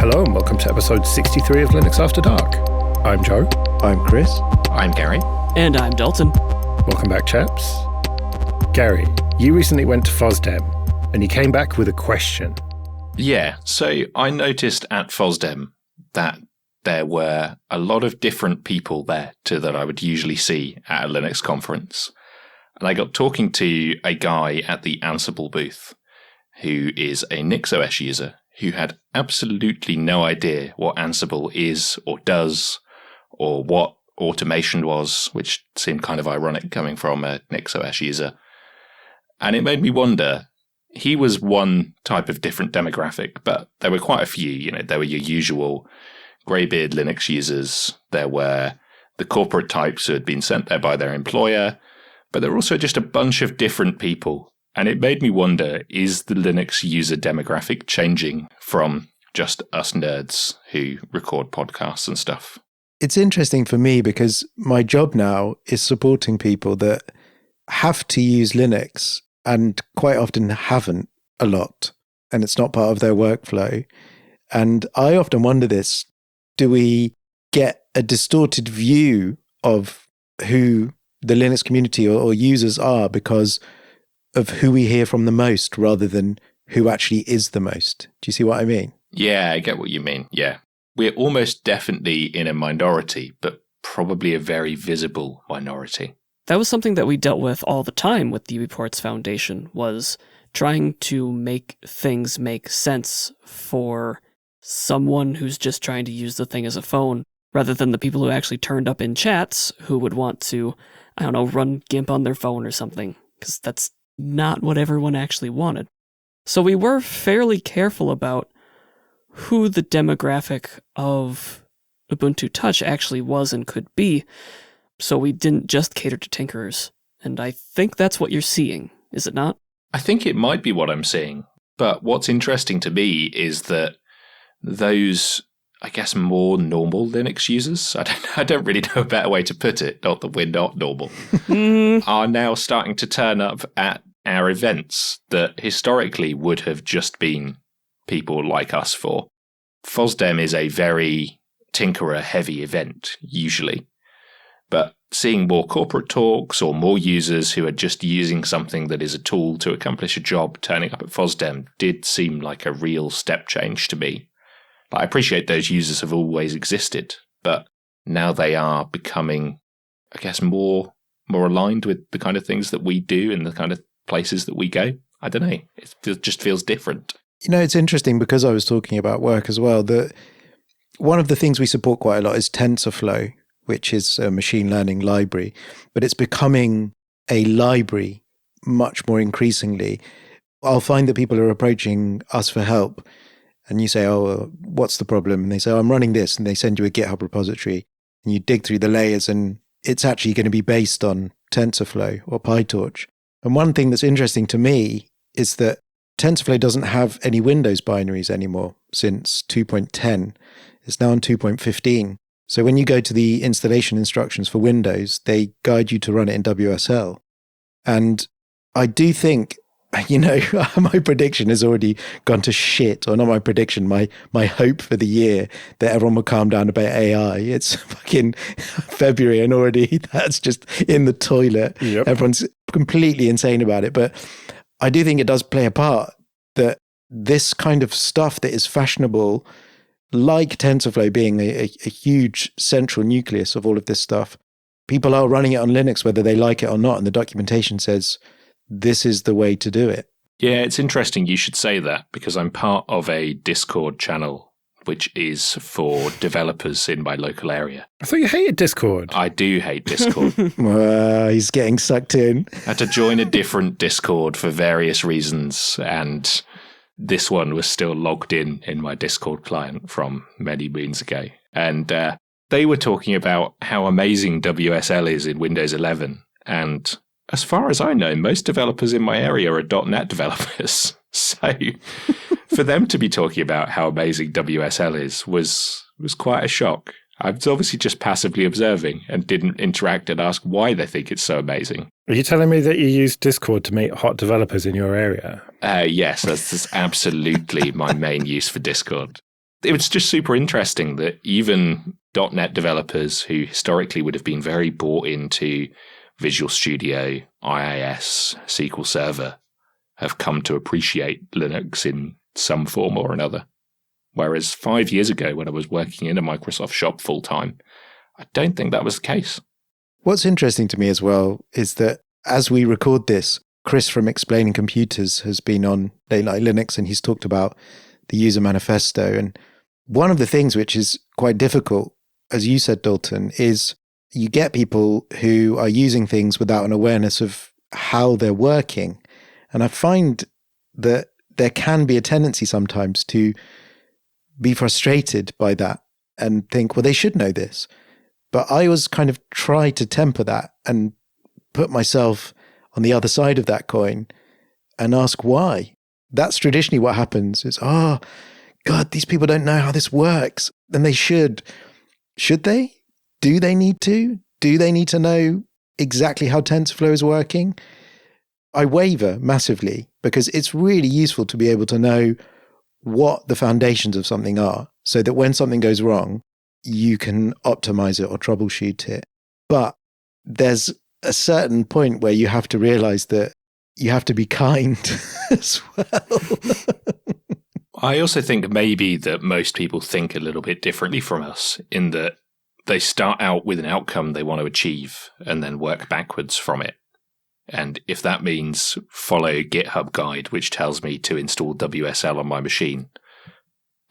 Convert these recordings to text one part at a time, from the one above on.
Hello and welcome to episode 63 of Linux After Dark. I'm Joe. I'm Chris. I'm Gary. And I'm Dalton. Welcome back, chaps. Gary, you recently went to FOSDEM and you came back with a question. Yeah, so I noticed at FOSDEM that there were a lot of different people there that I would usually see at a Linux conference. And I got talking to a guy at the Ansible booth who is a NixOS user who had absolutely no idea what Ansible is or does or what automation was, which seemed kind of ironic coming from a NixOS user. And it made me wonder, he was one type of different demographic, but there were quite a few. There were your usual greybeard Linux users. There were the corporate types who had been sent there by their employer, but there were also just a bunch of different people. And it made me wonder, is the Linux user demographic changing from just us nerds who record podcasts and stuff? It's interesting for me because my job now is supporting people that have to use Linux and quite often haven't a lot, and it's not part of their workflow. And I often wonder this, do we get a distorted view of who the Linux community or users are because of who we hear from the most rather than who actually is the most? Do you see what I mean? Yeah, I get what you mean. Yeah. We're almost definitely in a minority, but probably a very visible minority. That was something that we dealt with all the time with the Reports Foundation, was trying to make things make sense for someone who's just trying to use the thing as a phone, rather than the people who actually turned up in chats who would want to, run GIMP on their phone or something, because that's not what everyone actually wanted. So we were fairly careful about who the demographic of Ubuntu Touch actually was and could be, so we didn't just cater to tinkerers. And I think that's what you're seeing, is it not? I think it might be what I'm seeing, but what's interesting to me is that those, I guess, more normal Linux users, I don't really know a better way to put it, not that we're not normal, are now starting to turn up at our events that historically would have just been people like us for. FOSDEM is a very tinkerer-heavy event, usually. But seeing more corporate talks or more users who are just using something that is a tool to accomplish a job turning up at FOSDEM did seem like a real step change to me. I appreciate those users have always existed, but now they are becoming, I guess, more aligned with the kind of things that we do and the kind of places that we go. I don't know. It just feels different. It's interesting because I was talking about work as well, that one of the things we support quite a lot is TensorFlow, which is a machine learning library, but it's becoming a library much more increasingly. I'll find that people are approaching us for help, and you say, what's the problem? And they say, I'm running this, and they send you a GitHub repository, and you dig through the layers, and it's actually going to be based on TensorFlow or PyTorch. And one thing that's interesting to me is that TensorFlow doesn't have any Windows binaries anymore since 2.10. It's now on 2.15. So when you go to the installation instructions for Windows, they guide you to run it in WSL. And I do think, my prediction has already gone to shit, or not my prediction, my hope for the year that everyone will calm down about AI. It's fucking February and already that's just in the toilet. Yep. Everyone's completely insane about it. But I do think it does play a part that this kind of stuff that is fashionable, like TensorFlow being a huge central nucleus of all of this stuff, people are running it on Linux whether they like it or not, and the documentation says this is the way to do it. Yeah, it's interesting you should say that, because I'm part of a Discord channel which is for developers in my local area. I thought you hated Discord. I do hate Discord. He's getting sucked in. I had to join a different Discord for various reasons, and this one was still logged in my Discord client from many moons ago. And they were talking about how amazing WSL is in Windows 11. And as far as I know, most developers in my area are .NET developers. So for them to be talking about how amazing WSL is was quite a shock. I was obviously just passively observing and didn't interact and ask why they think it's so amazing. Are you telling me that you use Discord to meet hot developers in your area? Yes, that's absolutely my main use for Discord. it was just super interesting that even .NET developers who historically would have been very bought into Visual Studio, IIS, SQL Server have come to appreciate Linux in some form or another. Whereas 5 years ago, when I was working in a Microsoft shop full time, I don't think that was the case. What's interesting to me as well is that as we record this, Chris from Explaining Computers has been on Late Night Linux, and he's talked about the user manifesto. And one of the things which is quite difficult, as you said, Dalton, is you get people who are using things without an awareness of how they're working. And I find that there can be a tendency sometimes to be frustrated by that and think, well, they should know this. But I always kind of try to temper that and put myself on the other side of that coin and ask why. That's traditionally what happens is, oh, God, these people don't know how this works. And they should. Should they? Do they need to? Do they need to know exactly how TensorFlow is working? I waver massively because it's really useful to be able to know what the foundations of something are so that when something goes wrong, you can optimize it or troubleshoot it. But there's a certain point where you have to realize that you have to be kind as well. I also think maybe that most people think a little bit differently from us in that they start out with an outcome they want to achieve and then work backwards from it. And if that means follow GitHub guide, which tells me to install WSL on my machine,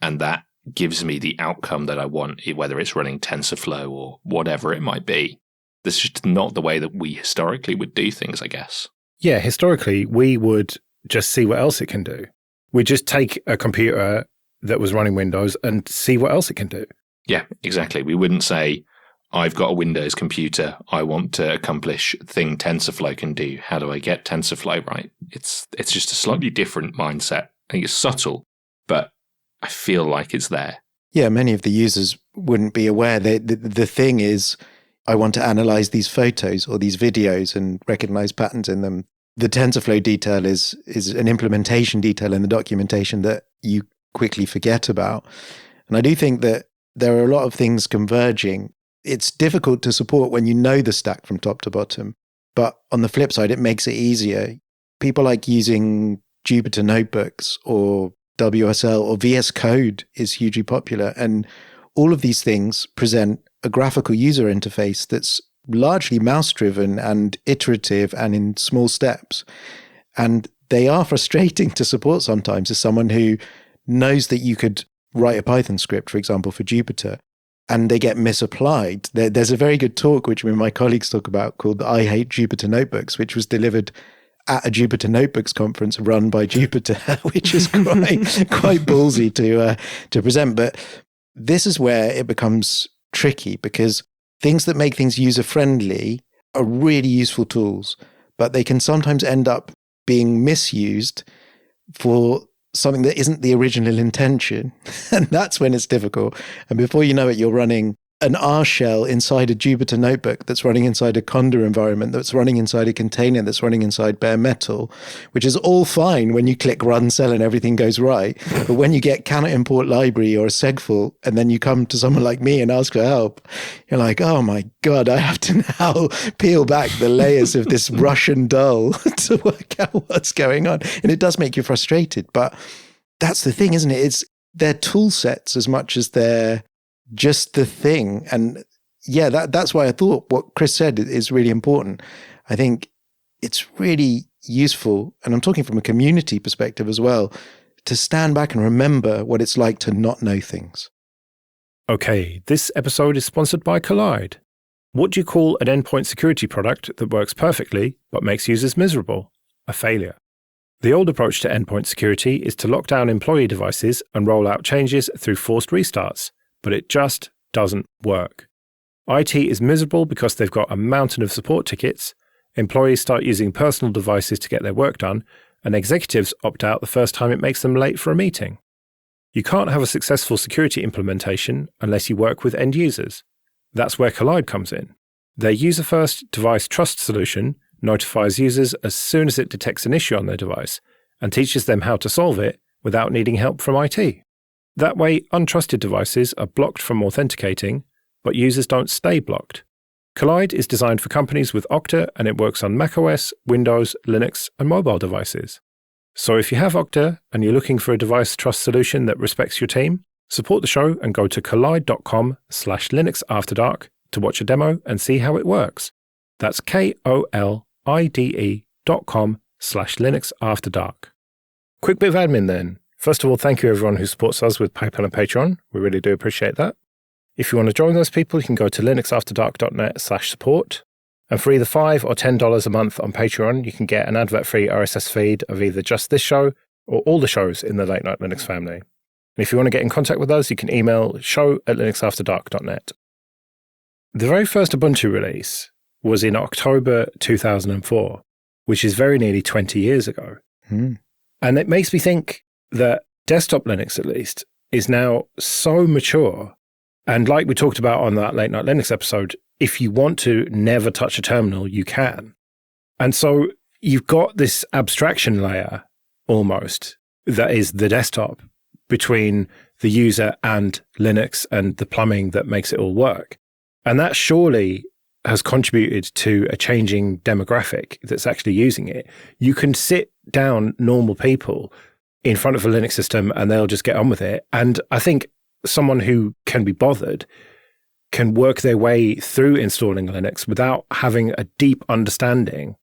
and that gives me the outcome that I want, whether it's running TensorFlow or whatever it might be, this is just not the way that we historically would do things, I guess. Yeah, historically, we would just see what else it can do. We'd just take a computer that was running Windows and see what else it can do. Yeah, exactly. We wouldn't say, I've got a Windows computer. I want to accomplish thing TensorFlow can do. How do I get TensorFlow right? It's just a slightly different mindset. I think it's subtle, but I feel like it's there. Yeah, many of the users wouldn't be aware. The thing is, I want to analyze these photos or these videos and recognize patterns in them. The TensorFlow detail is an implementation detail in the documentation that you quickly forget about. And I do think that there are a lot of things converging. It's difficult to support when you know the stack from top to bottom. But on the flip side, it makes it easier. People like using Jupyter notebooks or WSL or VS Code is hugely popular. And all of these things present a graphical user interface that's largely mouse-driven and iterative and in small steps. And they are frustrating to support sometimes as someone who knows that you could write a Python script, for example, for Jupyter, and they get misapplied. There's a very good talk, which me and my colleagues talk about, called I Hate Jupyter Notebooks, which was delivered at a Jupyter Notebooks conference run by Jupyter, which is quite ballsy to present. But this is where it becomes tricky because things that make things user-friendly are really useful tools, but they can sometimes end up being misused for something that isn't the original intention. And that's when it's difficult. And before you know it, you're running an R shell inside a Jupyter notebook that's running inside a Conda environment, that's running inside a container, that's running inside bare metal, which is all fine when you click run cell and everything goes right. But when you get cannot import library or a segful, and then you come to someone like me and ask for help, you're like, oh my God, I have to now peel back the layers of this Russian doll to work out what's going on. And it does make you frustrated. But that's the thing, isn't it? They're tool sets as much as they're just the thing. And yeah, that's why I thought what Chris said is really important. I think it's really useful, and I'm talking from a community perspective as well, to stand back and remember what it's like to not know things. Okay, this episode is sponsored by Kolide. What do you call an endpoint security product that works perfectly but makes users miserable? A failure. The old approach to endpoint security is to lock down employee devices and roll out changes through forced restarts. But it just doesn't work. IT is miserable because they've got a mountain of support tickets, employees start using personal devices to get their work done, and executives opt out the first time it makes them late for a meeting. You can't have a successful security implementation unless you work with end users. That's where Kolide comes in. Their user-first device trust solution notifies users as soon as it detects an issue on their device and teaches them how to solve it without needing help from IT. That way, untrusted devices are blocked from authenticating, but users don't stay blocked. Kolide is designed for companies with Okta, and it works on macOS, Windows, Linux, and mobile devices. So if you have Okta and you're looking for a device trust solution that respects your team, support the show and go to kolide.com/LinuxAfterdark to watch a demo and see how it works. That's KOLIDE.com/LinuxAfterdark. Quick bit of admin then. First of all, thank you everyone who supports us with PayPal and Patreon. We really do appreciate that. If you want to join those people, you can go to linuxafterdark.net/support. And for either $5 or $10 a month on Patreon, you can get an advert-free RSS feed of either just this show or all the shows in the Late Night Linux family. And if you want to get in contact with us, you can email show@linuxafterdark.net. The very first Ubuntu release was in October 2004, which is very nearly 20 years ago. And it makes me think that desktop Linux, at least, is now so mature. And like we talked about on that Late Night Linux episode, if you want to never touch a terminal, you can. And so you've got this abstraction layer almost that is the desktop between the user and Linux and the plumbing that makes it all work. And that surely has contributed to a changing demographic that's actually using it. You can sit down normal people in front of a Linux system and they'll just get on with it. And I think someone who can be bothered can work their way through installing Linux without having a deep understanding.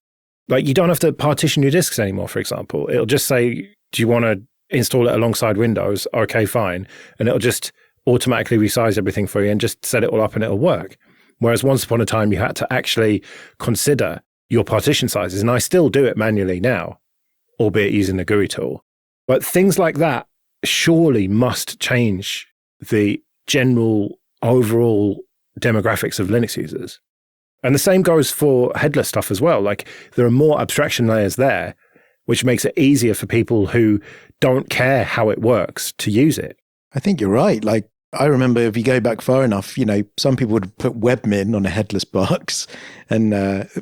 Like, you don't have to partition your disks anymore, for example. It'll just say, do you want to install it alongside Windows? Okay, fine. And it'll just automatically resize everything for you and just set it all up and it'll work. Whereas once upon a time, you had to actually consider your partition sizes. And I still do it manually now, albeit using the GUI tool. But things like that surely must change the general overall demographics of Linux users. And the same goes for headless stuff as well. Like, there are more abstraction layers there, which makes it easier for people who don't care how it works to use it. I think you're right. Like, I remember if you go back far enough, some people would put webmin on a headless box and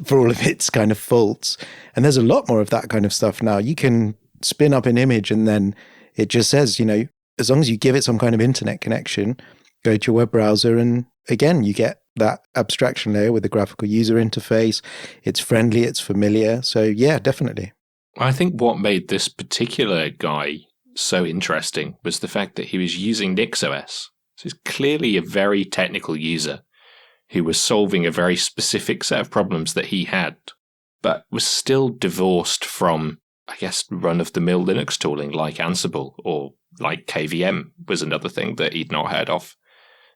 for all of its kind of faults. And there's a lot more of that kind of stuff now. You can spin up an image and then it just says, as long as you give it some kind of internet connection, go to your web browser, and again, you get that abstraction layer with the graphical user interface. It's friendly, it's familiar. So yeah, definitely. I think what made this particular guy so interesting was the fact that he was using NixOS. So he's clearly a very technical user who was solving a very specific set of problems that he had, but was still divorced from, I guess, run-of-the-mill Linux tooling like Ansible or like KVM was another thing that he'd not heard of.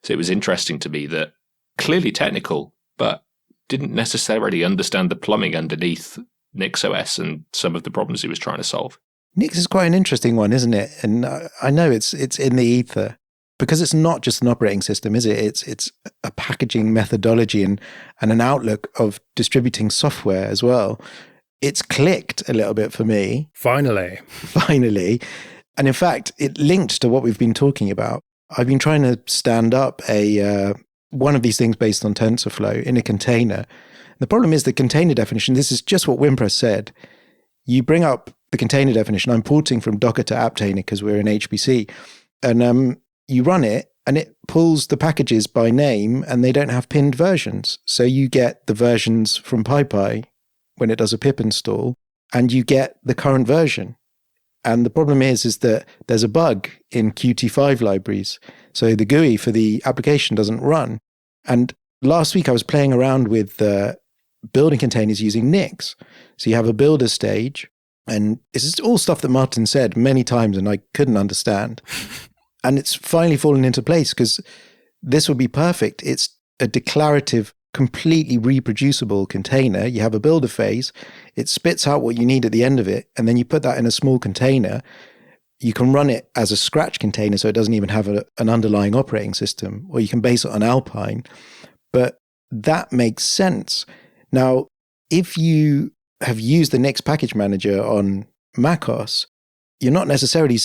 So it was interesting to me that clearly technical, but didn't necessarily understand the plumbing underneath NixOS and some of the problems he was trying to solve. Nix is quite an interesting one, isn't it? And I know it's in the ether because it's not just an operating system, is it? It's a packaging methodology and an outlook of distributing software as well. It's clicked a little bit for me. Finally. And in fact, it linked to what we've been talking about. I've been trying to stand up one of these things based on TensorFlow in a container. The problem is the container definition. This is just what WinPress said. You bring up the container definition. I'm porting from Docker to Aptainer because we're in HPC. And you run it and it pulls the packages by name and they don't have pinned versions. So you get the versions from PyPy when it does a pip install and you get the current version. And the problem is that there's a bug in Qt5 libraries. So the GUI for the application doesn't run. And last week I was playing around with building containers using Nix. So you have a builder stage, and this is all stuff that Martin said many times and I couldn't understand. And it's finally fallen into place because this would be perfect. It's a declarative, completely reproducible container. You have a builder phase. It spits out what you need at the end of it. And then you put that in a small container. You can run it as a scratch container, so it doesn't even have an underlying operating system, or you can base it on Alpine. But that makes sense. Now, if you have used the Nix package manager on macOS, you're not necessarily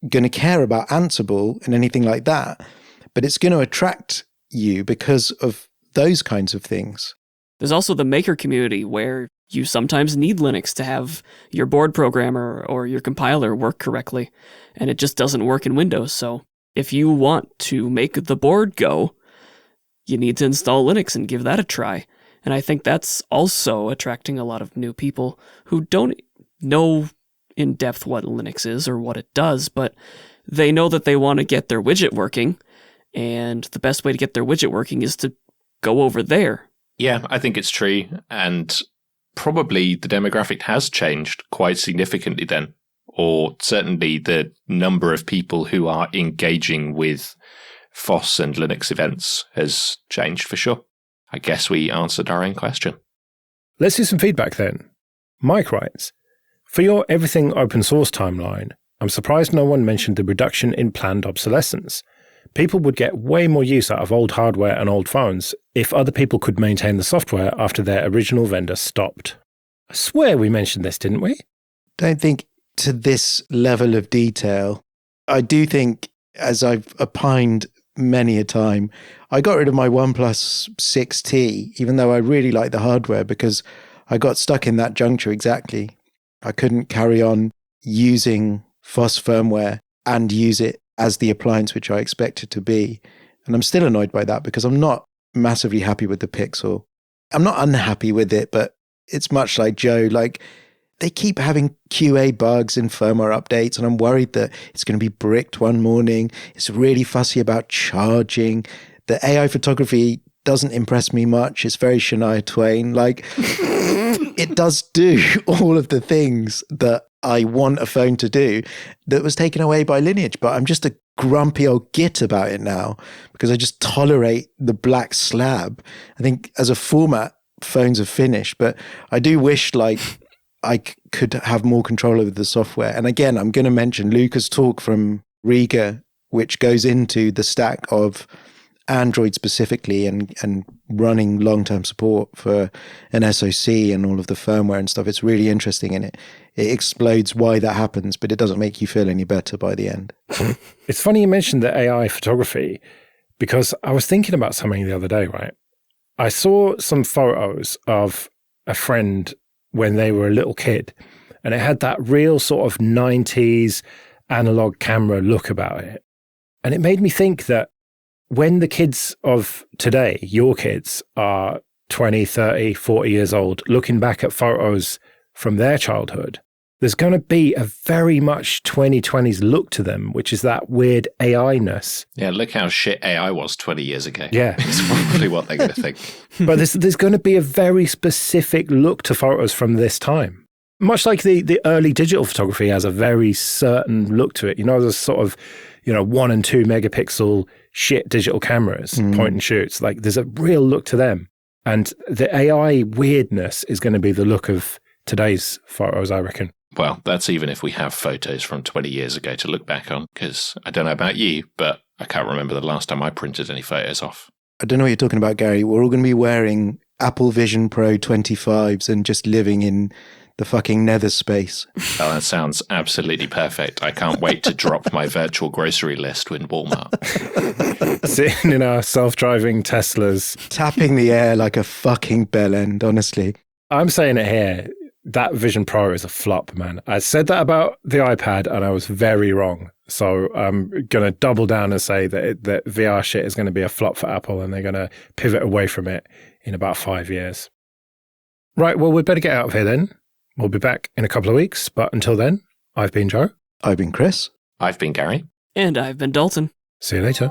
going to care about Ansible and anything like that, but it's going to attract you because of those kinds of things. There's also the maker community where you sometimes need Linux to have your board programmer or your compiler work correctly, and it just doesn't work in Windows. So if you want to make the board go, you need to install Linux and give that a try. And I think that's also attracting a lot of new people who don't know in depth what Linux is or what it does, but they know that they want to get their widget working, and the best way to get their widget working is to go over there. Yeah, I think it's true, and probably the demographic has changed quite significantly then, or certainly the number of people who are engaging with FOSS and Linux events has changed for sure. I guess we answered our own question. Let's do some feedback then. Mike writes, for your everything open source timeline, I'm surprised no one mentioned the reduction in planned obsolescence. People would get way more use out of old hardware and old phones if other people could maintain the software after their original vendor stopped. I swear we mentioned this, didn't we? Don't think to this level of detail. I do think, as I've opined many a time, I got rid of my OnePlus 6T, even though I really like the hardware, because I got stuck in that juncture exactly. I couldn't carry on using FOSS firmware and use it as the appliance which I expect it to be. And I'm still annoyed by that because I'm not massively happy with the Pixel. I'm not unhappy with it, but it's much like Joe. Like, they keep having QA bugs in firmware updates, and I'm worried that it's going to be bricked one morning. It's really fussy about charging. The AI photography doesn't impress me much. It's very Shania Twain. Like, it does do all of the things that I want a phone to do that was taken away by Lineage, but I'm just a grumpy old git about it now because I just tolerate the black slab. I think as a format, phones are finished, but I do wish like I could have more control over the software. And again, I'm going to mention Luca's talk from Riga, which goes into the stack of Android specifically and running long-term support for an SoC and all of the firmware and stuff. It's really interesting, and it explodes why that happens, but it doesn't make you feel any better by the end. It's funny you mentioned the AI photography because I was thinking about something the other day, right? I saw some photos of a friend when they were a little kid, and it had that real sort of 90s analog camera look about it. And it made me think that when the kids of today, your kids, are 20, 30, 40 years old, looking back at photos from their childhood, there's going to be a very much 2020s look to them, which is that weird AI-ness. Yeah, look how shit AI was 20 years ago. Yeah. It's probably what they're going to think. But there's going to be a very specific look to photos from this time. Much like the early digital photography has a very certain look to it. You know, there's sort of, 1 and 2 megapixel shit digital cameras, point and shoots. Like, there's a real look to them. And the AI weirdness is going to be the look of today's photos, I reckon. Well, that's even if we have photos from 20 years ago to look back on, because I don't know about you, but I can't remember the last time I printed any photos off. I don't know what you're talking about, Gary. We're all going to be wearing Apple Vision Pro 25s and just living in the fucking nether space. Oh, that sounds absolutely perfect. I can't wait to drop my virtual grocery list in Walmart. Sitting in our self-driving Teslas. Tapping the air like a fucking bellend, honestly. I'm saying it here. That Vision Pro is a flop, man. I said that about the iPad and I was very wrong. So I'm going to double down and say that VR shit is going to be a flop for Apple and they're going to pivot away from it in about 5 years. Right, well, we'd better get out of here then. We'll be back in a couple of weeks. But until then, I've been Joe. I've been Chris. I've been Gary. And I've been Dalton. See you later.